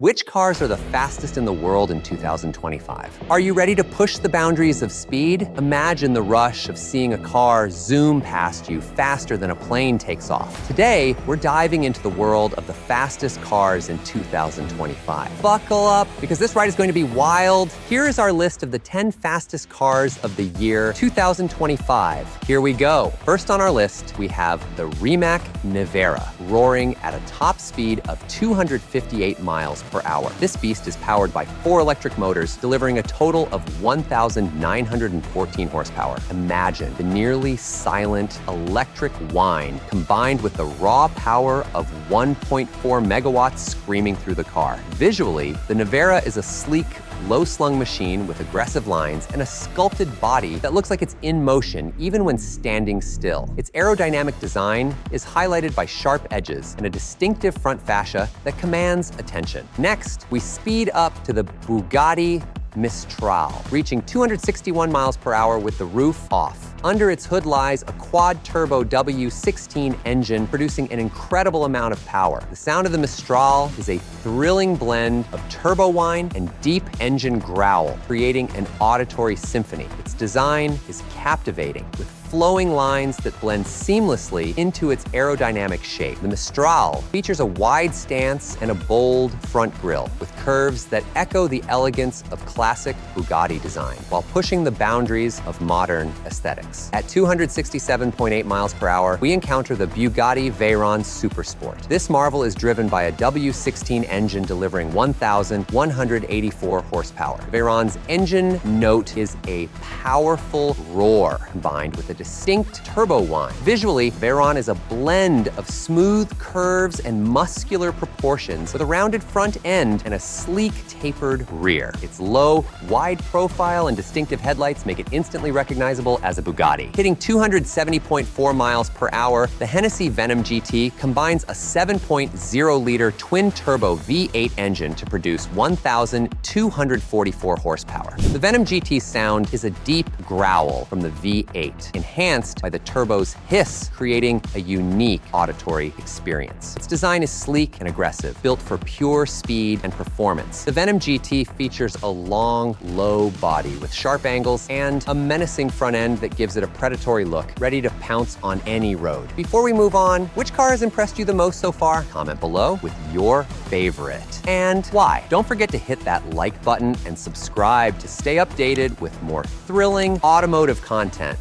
Which cars are the fastest in the world in 2025? Are you ready to push the boundaries of speed? Imagine the rush of seeing a car zoom past you faster than a plane takes off. Today, we're diving into the world of the fastest cars in 2025. Buckle up, because this ride is going to be wild. Here is our list of the 10 fastest cars of the year 2025. Here we go. First on our list, we have the Rimac Nevera, roaring at a top speed of 258 miles per hour. This beast is powered by 4 electric motors, delivering a total of 1,914 horsepower. Imagine the nearly silent electric whine combined with the raw power of 1.4 megawatts screaming through the car. Visually, the Nevera is a sleek, low-slung machine with aggressive lines and a sculpted body that looks like it's in motion even when standing still. Its aerodynamic design is highlighted by sharp edges and a distinctive front fascia that commands attention. Next, we speed up to the Bugatti Mistral, reaching 261 miles per hour with the roof off. Under its hood lies a quad-turbo W16 engine producing an incredible amount of power. The sound of the Mistral is a thrilling blend of turbo whine and deep engine growl, creating an auditory symphony. Its design is captivating, with flowing lines that blend seamlessly into its aerodynamic shape. The Mistral features a wide stance and a bold front grille, with curves that echo the elegance of classic Bugatti design, while pushing the boundaries of modern aesthetics. At 267.8 miles per hour, we encounter the Bugatti Veyron Supersport. This marvel is driven by a W16 engine delivering 1,184 horsepower. Veyron's engine note is a powerful roar combined with a distinct turbo whine. Visually, Veyron is a blend of smooth curves and muscular proportions with a rounded front end and a sleek, tapered rear. Its low, wide profile and distinctive headlights make it instantly recognizable as a Bugatti. Hitting 270.4 miles per hour, the Hennessy Venom GT combines a 7.0-liter twin-turbo V8 engine to produce 1,244 horsepower. The Venom GT's sound is a deep growl from the V8, enhanced by the turbo's hiss, creating a unique auditory experience. Its design is sleek and aggressive, built for pure speed and performance. The Venom GT features a long, low body with sharp angles and a menacing front end that gives it a predatory look, ready to pounce on any road. Before we move on, which car has impressed you the most so far? Comment below with your favorite and why. Don't forget to hit that like button and subscribe to stay updated with more thrilling automotive content.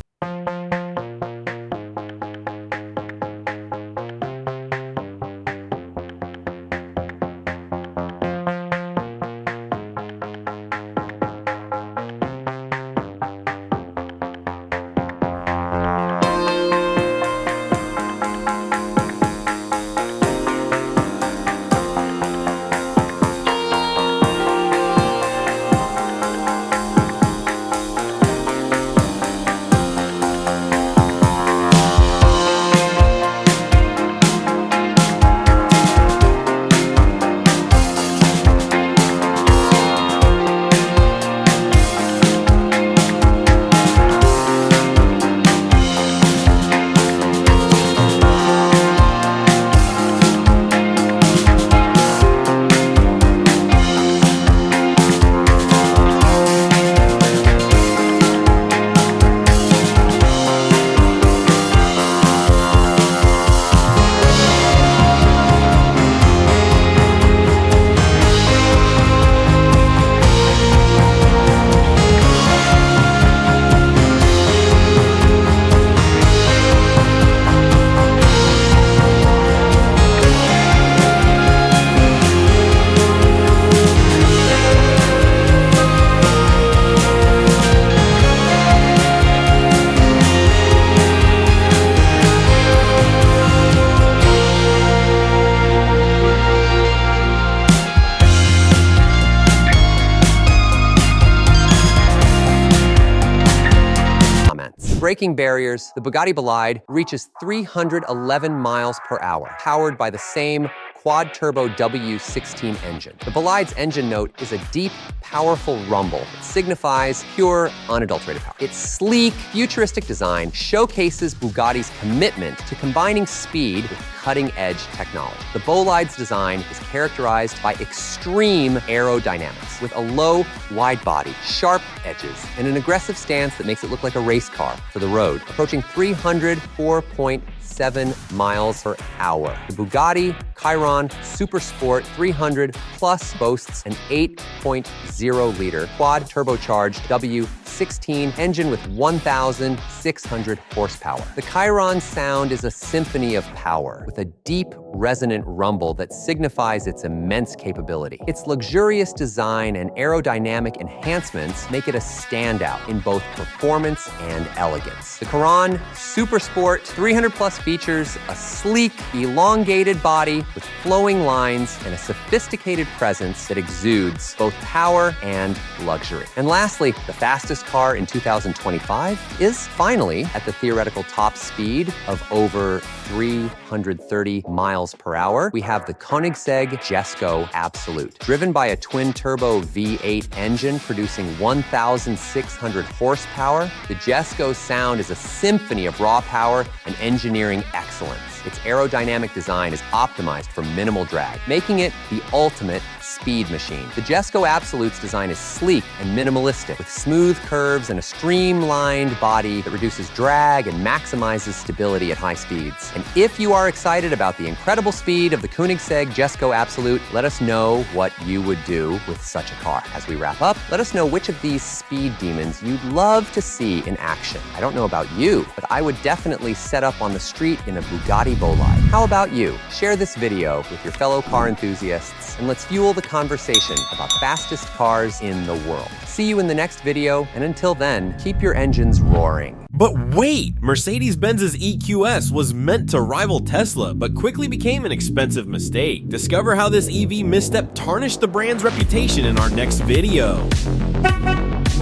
Braking barriers, the Bugatti Bolide reaches 311 miles per hour, powered by the same quad-turbo W16 engine. The Bolide's engine note is a deep, powerful rumble that signifies pure, unadulterated power. Its sleek, futuristic design showcases Bugatti's commitment to combining speed with cutting-edge technology. The bolide's design is characterized by extreme aerodynamics, with a low, wide body, sharp edges, and an aggressive stance that makes it look like a race car for the road, approaching 304.7 miles per hour. The Bugatti Chiron Supersport 300 Plus boasts an 8.0-liter quad-turbocharged W16 engine with 1,600 horsepower. The Chiron's sound is a symphony of power, with a deep, resonant rumble that signifies its immense capability. Its luxurious design and aerodynamic enhancements make it a standout in both performance and elegance. The Chiron Supersport 300 Plus features a sleek, elongated body with flowing lines and a sophisticated presence that exudes both power and luxury. And lastly, the fastest car in 2025 is finally at the theoretical top speed of over 330 miles per hour. We have the Koenigsegg Jesko Absolute. Driven by a twin-turbo V8 engine producing 1,600 horsepower, the Jesko's sound is a symphony of raw power and engineering excellence. Its aerodynamic design is optimized for minimal drag, making it the ultimate speed machine. The Jesko Absolute's design is sleek and minimalistic, with smooth curves and a streamlined body that reduces drag and maximizes stability at high speeds. And if you are excited about the incredible speed of the Koenigsegg Jesko Absolute, let us know what you would do with such a car. As we wrap up, let us know which of these speed demons you'd love to see in action. I don't know about you, but I would definitely set up on the street in a Bugatti bolide. How about you? Share this video with your fellow car enthusiasts, and let's fuel the conversation about fastest cars in the world. See you in the next video, and until then, keep your engines roaring. But wait! Mercedes-Benz's EQS was meant to rival Tesla, but quickly became an expensive mistake. Discover how this EV misstep tarnished the brand's reputation in our next video.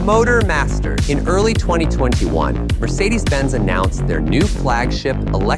Motor Masters. In early 2021, Mercedes-Benz announced their new flagship electric